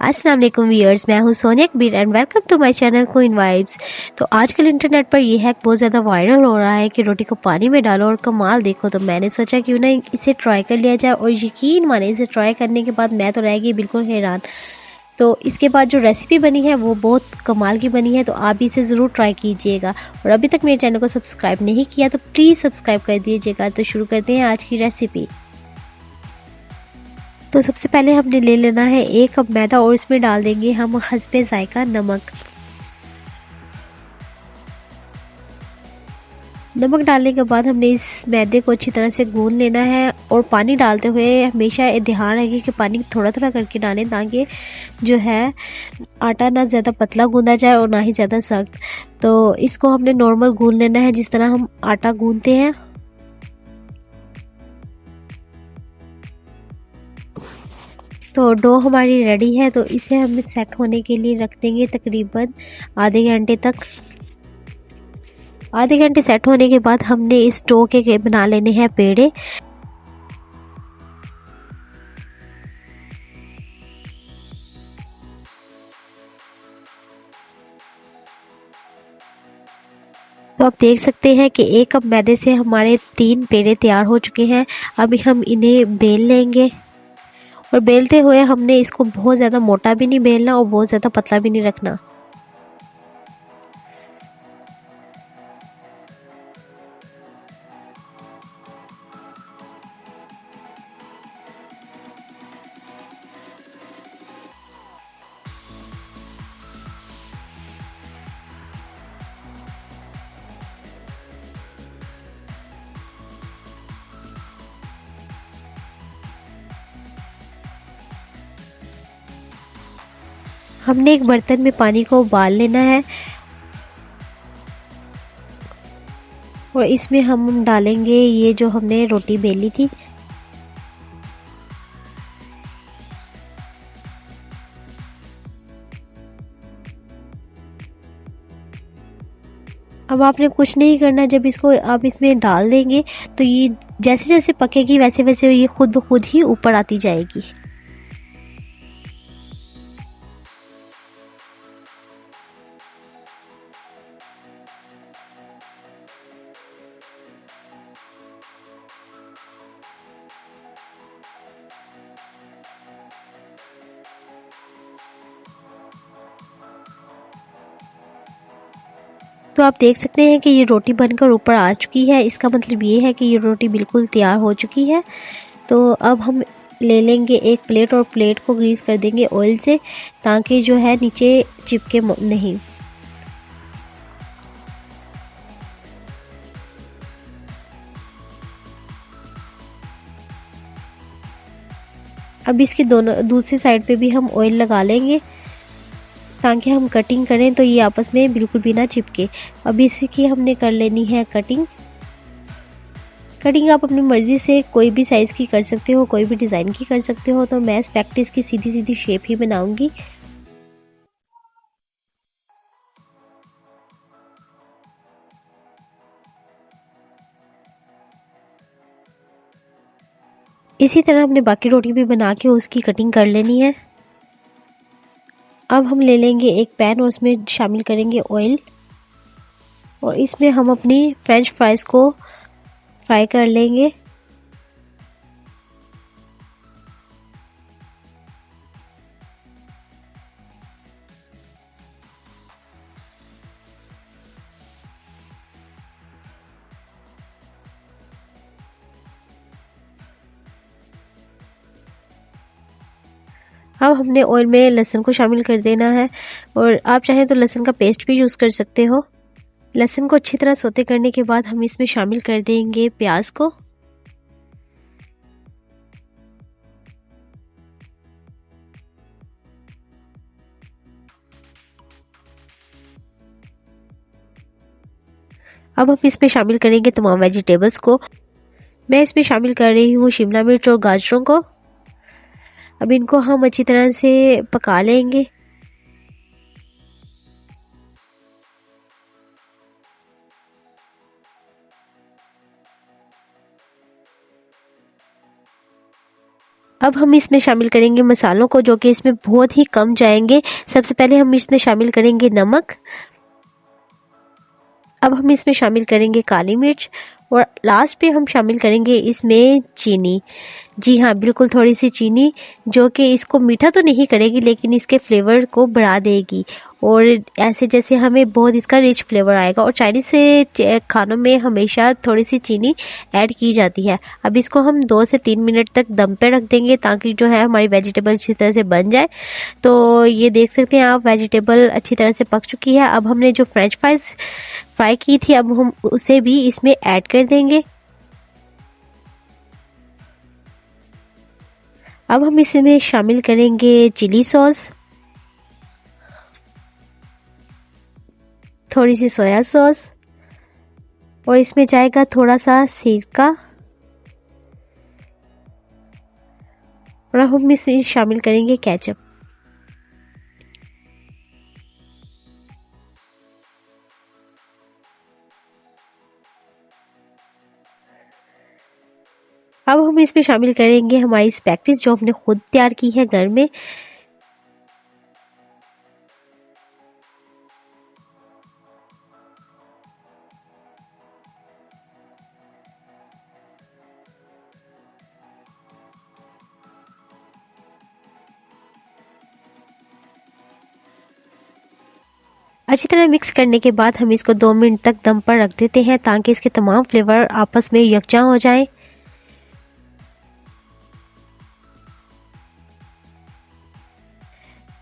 अस्सलाम वालेकुम व्यूअर्स, मैं हूं Sonia Kabir and welcome to my channel queen vibes. तो आजकल इंटरनेट पर यह हैक बहुत ज़्यादा वायरल हो रहा है कि रोटी को पानी में डालो और कमाल देखो। तो मैंने सोचा क्यों ना इसे ट्राई कर लिया जाए, और यकीन माने इसे ट्राई करने के बाद मैं तो रह गई बिल्कुल हैरान। तो इसके बाद जो रेसिपी बनी है वो बहुत कमाल की बनी है, तो आप इसे ज़रूर ट्राई कीजिएगा। और अभी तक मेरे चैनल को सब्सक्राइब नहीं किया तो प्लीज़ सब्सक्राइब कर दीजिएगा। तो शुरू करते हैं आज की रेसिपी। तो सबसे पहले हमने ले लेना है 1 कप मैदा और इसमें डाल देंगे हम हस्बे जायका नमक। नमक डालने के बाद हमने इस मैदे को अच्छी तरह से गूंद लेना है, और पानी डालते हुए हमेशा ध्यान रखें कि पानी थोड़ा थोड़ा करके डालें, ताकि जो है आटा ना ज़्यादा पतला गूंदा जाए और ना ही ज़्यादा सख्त। तो इसको हमने नॉर्मल गूंद लेना है जिस तरह हम आटा गूंदते हैं। तो डो हमारी रेडी है, तो इसे हम सेट होने के लिए रख देंगे तकरीबन आधे घंटे तक। आधे घंटे सेट होने के बाद हमने इस डो के बना लेने हैं पेड़े। तो आप देख सकते हैं कि 1 कप मैदे से हमारे 3 पेड़े तैयार हो चुके हैं। अभी हम इन्हें बेल लेंगे, और बेलते हुए हमने इसको बहुत ज़्यादा मोटा भी नहीं बेलना और बहुत ज़्यादा पतला भी नहीं रखना। हमने एक बर्तन में पानी को उबाल लेना है, और इसमें हम डालेंगे ये जो हमने रोटी बेली थी। अब आपने कुछ नहीं करना, जब इसको आप इसमें डाल देंगे तो ये जैसे जैसे पकेगी वैसे वैसे ये खुद ब खुद ही ऊपर आती जाएगी। तो आप देख सकते हैं कि ये रोटी बनकर ऊपर आ चुकी है। इसका मतलब ये है कि ये रोटी बिल्कुल तैयार हो चुकी है। तो अब हम ले लेंगे एक प्लेट, और प्लेट को ग्रीस कर देंगे ऑयल से, ताकि जो है नीचे चिपके नहीं। अब इसके दोनों दूसरी साइड पे भी हम ऑयल लगा लेंगे, ताकि हम कटिंग करें तो ये आपस में बिल्कुल भी ना चिपके। अब इसकी हमने कर लेनी है कटिंग। कटिंग आप अपनी मर्ज़ी से कोई भी साइज़ की कर सकते हो, कोई भी डिज़ाइन की कर सकते हो। तो मैं स्पेक्टिस की सीधी सीधी शेप ही बनाऊंगी। इसी तरह हमने बाकी रोटी भी बना के उसकी कटिंग कर लेनी है। अब हम ले लेंगे एक पैन और उसमें शामिल करेंगे ऑयल, और इसमें हम अपनी फ्रेंच फ्राइज़ को फ्राई कर लेंगे। अब हमने ऑयल में लहसुन को शामिल कर देना है, और आप चाहें तो लहसुन का पेस्ट भी यूज़ कर सकते हो। लहसुन को अच्छी तरह सौते करने के बाद हम इसमें शामिल कर देंगे प्याज को। अब हम इसमें शामिल करेंगे तमाम वेजिटेबल्स को। मैं इसमें शामिल कर रही हूँ शिमला मिर्च और गाजरों को। अब इनको हम अच्छी तरह से पका लेंगे। अब हम इसमें शामिल करेंगे मसालों को, जो कि इसमें बहुत ही कम जाएंगे। सबसे पहले हम इसमें शामिल करेंगे नमक। अब हम इसमें शामिल करेंगे काली मिर्च और लास्ट पे हम शामिल करेंगे इसमें चीनी। जी हाँ, बिल्कुल थोड़ी सी चीनी, जो कि इसको मीठा तो नहीं करेगी लेकिन इसके फ्लेवर को बढ़ा देगी और ऐसे जैसे हमें बहुत इसका रिच फ्लेवर आएगा। और चाइनीज़ से खानों में हमेशा थोड़ी सी चीनी ऐड की जाती है। अब इसको हम 2 से 3 मिनट तक दम पे रख देंगे ताकि जो है हमारी वेजिटेबल अच्छी तरह से बन जाए। तो ये देख सकते हैं आप, वेजिटेबल अच्छी तरह से पक चुकी है। अब हमने जो फ्रेंच फ्राइज फ्राई की थी, अब हम उसे भी इसमें ऐड कर देंगे। अब हम इसमें शामिल करेंगे चिली सॉस, थोड़ी सी सोया सॉस और इसमें जाएगा थोड़ा सा सिरका और हम इसमें शामिल करेंगे केचप। अब हम इसमें शामिल करेंगे हमारी स्पैगेटी जो हमने खुद तैयार की है घर में। अच्छी तरह मिक्स करने के बाद हम इसको 2 मिनट तक दम पर रख देते हैं ताकि इसके तमाम फ्लेवर आपस में यकजा हो जाएं।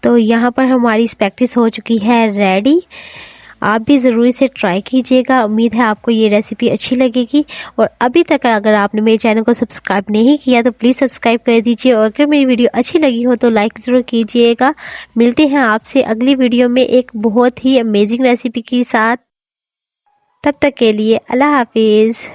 तो यहाँ पर हमारी स्पैगेटी हो चुकी है रेडी। आप भी ज़रूर इसे ट्राई कीजिएगा। उम्मीद है आपको ये रेसिपी अच्छी लगेगी। और अभी तक अगर आपने मेरे चैनल को सब्सक्राइब नहीं किया तो प्लीज़ सब्सक्राइब कर दीजिए और अगर मेरी वीडियो अच्छी लगी हो तो लाइक ज़रूर कीजिएगा। मिलते हैं आपसे अगली वीडियो में एक बहुत ही अमेजिंग रेसिपी के साथ। तब तक के लिए अल्लाह हाफिज़।